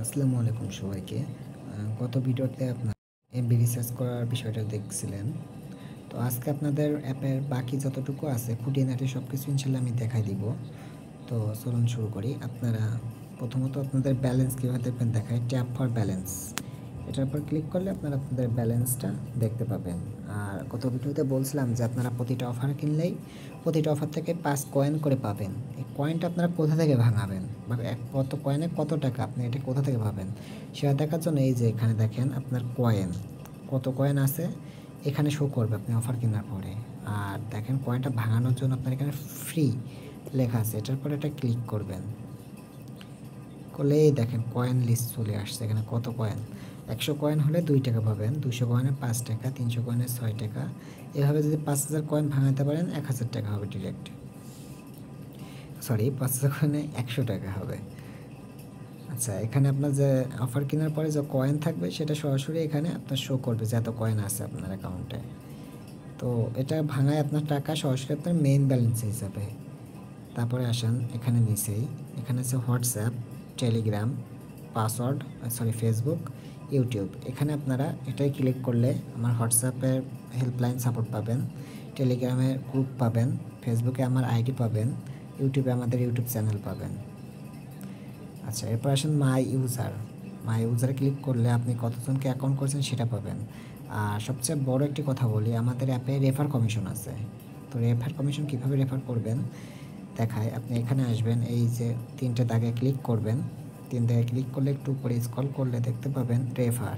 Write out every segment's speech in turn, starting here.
আসসালামু আলাইকুম সবাইকে। গত ভিডিওতে আপনার এমবি রিসার্চ করার বিষয়টা দেখছিলেন। তো আজকে আপনাদের অ্যাপের বাকি যতটুকু আছে খুঁটিনাটি সবকিছু ইনশাআল্লাহ আমি দেখাই দিব। তো চলুন শুরু করি। আপনারা প্রথমত আপনাদের ব্যালেন্স কীভাবে দেখবেন দেখায়, ট্যাপ ফর ব্যালেন্স। এটার উপর ক্লিক করলে আপনারা আপনাদের ব্যালেন্সটা দেখতে পাবেন। আর গত ভিডিওতে বলছিলাম যে আপনারা প্রতিটা অফার কিনলেই প্রতিটা অফার থেকে 5 কয়েন করে পাবেন। এই কয়েনটা আপনারা কোথা থেকে ভাঙাবেন বা কত কয়েনে কত টাকা আপনি এটা কোথা থেকে পাবেন সেটা দেখার জন্য এই যে এখানে দেখেন আপনার কয়েন কত কয়েন আছে এখানে শো করবে আপনি অফার কেনার পরে। আর দেখেন কয়েনটা ভাঙানোর জন্য আপনার এখানে ফ্রি লেখা আছে, এটার পরে এটা ক্লিক করবেন। করলেই দেখেন কয়েন লিস্ট চলে আসছে, এখানে কত কয়েন। 100 কয়েন হলে 2 টাকা পাবেন, 200 কয়েনে 5 টাকা, 300 কয়েনে 6 টাকা। এভাবে যদি 5000 কয়েন ভাঙাতে পারেন 1000 টাকা হবে ডিরেক্ট। সরি, 5000 কয়েনে 100 টাকা হবে। আচ্ছা, এখানে আপনার যে অফার কেনার পরে যে কয়েন থাকবে সেটা সরাসরি এখানে আপনার শো করবে যে এত কয়েন আছে আপনার অ্যাকাউন্টে। তো এটা ভাঙায় আপনার টাকা সরাসরি আপনার মেইন ব্যালেন্স হিসাবে। তারপরে আসেন এখানে নিচেই, এখানে আছে WhatsApp, Telegram, password, Facebook, YouTube. এখানে আপনারা এটাই ক্লিক করলে আমার হোয়াটসঅ্যাপের হেল্পলাইন সাপোর্ট পাবেন, টেলিগ্রামের গ্রুপ পাবেন, ফেসবুকে আমার আইডি পাবেন, ইউটিউবে আমাদের ইউটিউব চ্যানেল পাবেন। আচ্ছা, এরপর আসেন মাই ইউজার। মাই ইউজারে ক্লিক করলে আপনি কতজনকে অ্যাকাউন্ট করেছেন সেটা পাবেন। আর সবচেয়ে বড় একটি কথা বলি, আমাদের অ্যাপে রেফার কমিশন আছে। তো রেফার কমিশন কীভাবে রেফার করবেন দেখায়। আপনি এখানে আসবেন, এই যে 3টে দাগে ক্লিক করবেন। 3 দাগে ক্লিক করলে একটু উপরে স্ক্রল করলে দেখতে পাবেন রেফার।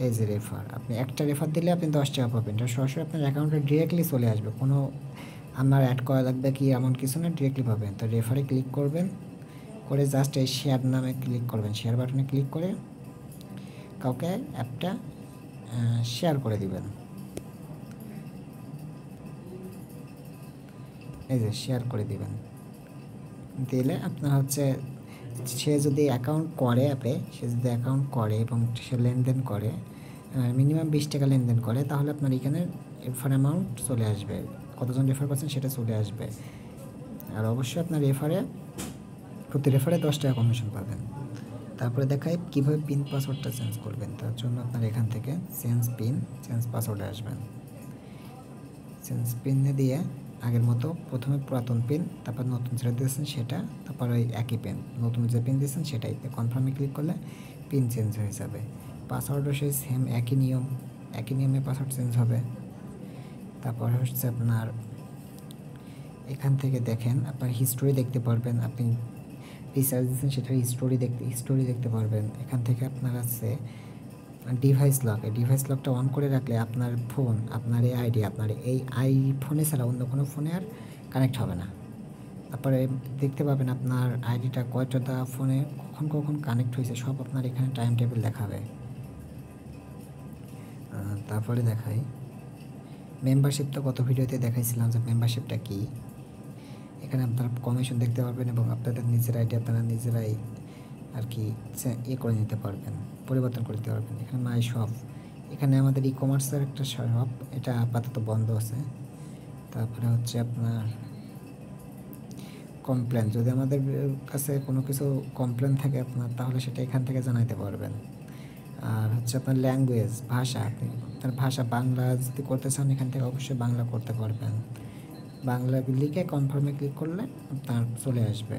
এই যে রেফার, আপনি একটা রেফার দিলে আপনি 10 টাকা পাবেন। এটা সরাসরি আপনার অ্যাকাউন্টে ডিরেক্টলি চলে আসবে, কোনো আমার অ্যাড করা লাগবে কি এমন কিছু না, ডিরেক্টলি পাবেন। তো রেফারে ক্লিক করবেন, করে জাস্ট এই শেয়ার নামে ক্লিক করবেন, শেয়ার বাটনে ক্লিক করে কাউকে অ্যাপটা শেয়ার করে দিবেন। এই যে শেয়ার করে দিবেন, দিলে আপনার হচ্ছে সে যদি অ্যাকাউন্ট করে অ্যাপে, সে যদি অ্যাকাউন্ট করে এবং সে লেনদেন করে মিনিমাম 20 টাকা লেনদেন করে, তাহলে আপনার এখানে রেফার অ্যামাউন্ট চলে আসবে, কতজন রেফার করছেন সেটা চলে আসবে। আর অবশ্যই আপনার প্রতি রেফারে 10 টাকা কমিশন পাবেন। তারপরে দেখায় কীভাবে পিন পাসওয়ার্ডটা চেঞ্জ করবেন। তার জন্য আপনার এখান থেকে চেঞ্জ পিন, চেঞ্জ পাসওয়ার্ডে আসবেন। চেঞ্জ পিনে দিয়ে আগের মতো প্রথমে পুরাতন পিন, তারপর নতুন যেটা দিয়েছেন সেটা, তারপর ওই একই পিন, নতুন যে পিন দিয়েছেন সেটাই কনফার্মে ক্লিক করলে পিন চেঞ্জ হয়ে যাবে। পাসওয়ার্ডও সেই সেম একই নিয়মে পাসওয়ার্ড চেঞ্জ হবে। তারপর হচ্ছে আপনার এখান থেকে দেখেন আপনার হিস্টোরি দেখতে পারবেন, আপনি রিচার্জ দিয়েছেন সেটার হিস্টোরি দেখতে পারবেন। এখান থেকে আপনার আছে ডিভাইস লক, এই ডিভাইস লকটা অন করে রাখলে আপনার ফোন, আপনার এই আইডি, আপনার এই আইফোনে ছাড়া অন্য কোনো ফোনে আর কানেক্ট হবে না। তারপরে দেখতে পাবেন আপনার আইডিটা কয়টা ফোনে কখন কানেক্ট হয়েছে সব আপনার এখানে টাইম টেবিল দেখাবে। তারপরে দেখাই মেম্বারশিপ, তো গত ভিডিওতে দেখাইছিলাম যে মেম্বারশিপটা কী। এখানে আপনারা কমিশন দেখতে পারবেন এবং আপনাদের নিজের আইডি আপনারা নিজেরাই আর কি করে নিতে পারবেন, পরিবর্তন করে দিতে পারবেন। এখানে মাই শপ, এখানে আমাদের ই কমার্সের একটা শপ, এটা আপাতত বন্ধ আছে। তারপরে হচ্ছে আপনার কমপ্লেন, যদি আমাদের কাছে কোনো কিছু কমপ্লেন থাকে আপনার, তাহলে সেটা এখান থেকে জানাইতে পারবেন। আর হচ্ছে আপনার ল্যাঙ্গুয়েজ, ভাষা, আপনি আপনার ভাষা বাংলা যদি করতে চান এখান থেকে অবশ্যই বাংলা করতে পারবেন। বাংলা লিখে কনফার্মে ক্লিক করলে আপনার চলে আসবে।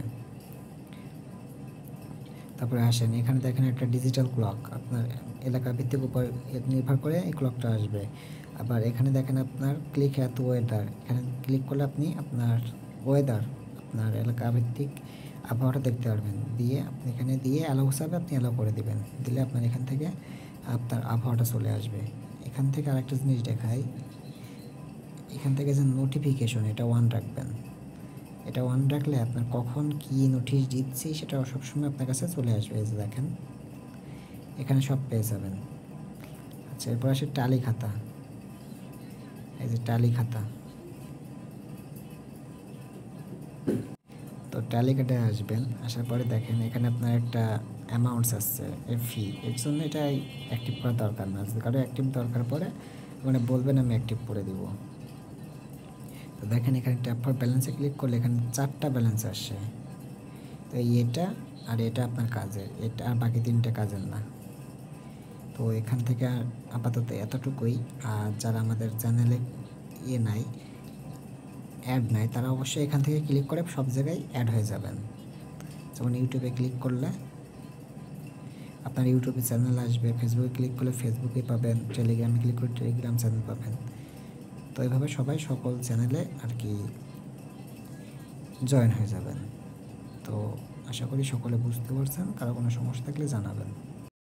তারপরে আসেন এখানে দেখেন একটা ডিজিটাল ক্লক, আপনার এলাকা ভিত্তিক উপর নির্ভর করে এই ক্লকটা আসবে। আবার এখানে দেখেন আপনার ক্লিক অ্যাট ওয়েদার, এখানে ক্লিক করলে আপনি আপনার ওয়েদার, আপনার এলাকা ভিত্তিক আবহাওয়াটা দেখতে পারবেন। দিয়ে আপনি এখানে দিয়ে অ্যালাউ হিসাবে আপনি অ্যালাউ করে দিবেন, দিলে আপনার এখান থেকে আপনার আবহাওয়াটা চলে আসবে। এখান থেকে আরেকটা জিনিস দেখাই, এখান থেকে যে নোটিফিকেশন, এটা অন রাখবেন। এটা অন রাখলে আপনার কখন কি নোটিশ দিচ্ছি সেটা সবসময় আপনার কাছে চলে আসবে। এই যে দেখেন এখানে সব পেয়ে যাবেন। আচ্ছা, এরপর আসে টালি খাতা, এই যে টালি খাতা। তো টালি খাতায় আসবেন, আসার পরে দেখেন এখানে আপনার একটা অ্যামাউন্টস আসছে, এর ফি, এর জন্য এটা অ্যাক্টিভ করা দরকার না। যদি কারো অ্যাক্টিভ দরকার পড়ে মানে বলবেন, আমি অ্যাক্টিভ করে দিব। তো দেখেন এখানে ট্যাপ ফর ব্যালেন্সে ক্লিক করলে এখানে 4টা ব্যালেন্স আসছে। তো এটা আর এটা আপনার কাজের, এটা আর বাকি 3টা কাজের না। তো এখান থেকে আপাতত এতটুকুই। আর যারা আমাদের চ্যানেলে নাই, অ্যাড নাই, তারা অবশ্যই এখান থেকে ক্লিক করে সব জায়গায় অ্যাড হয়ে যাবেন। যেমন ইউটিউবে ক্লিক করলে আপনার ইউটিউবে চ্যানেল আসবে, ফেসবুকে ক্লিক করলে ফেসবুকে পাবেন, টেলিগ্রামে ক্লিক করলে টেলিগ্রাম চ্যানেল পাবেন। তো এইভাবে সবাই সকল চ্যানেলে আর কি জয়েন হয়ে যাবেন। তো আশা করি সকলে বুঝতে পারছেন। কারো কোনো সমস্যা থাকলে জানাবেন।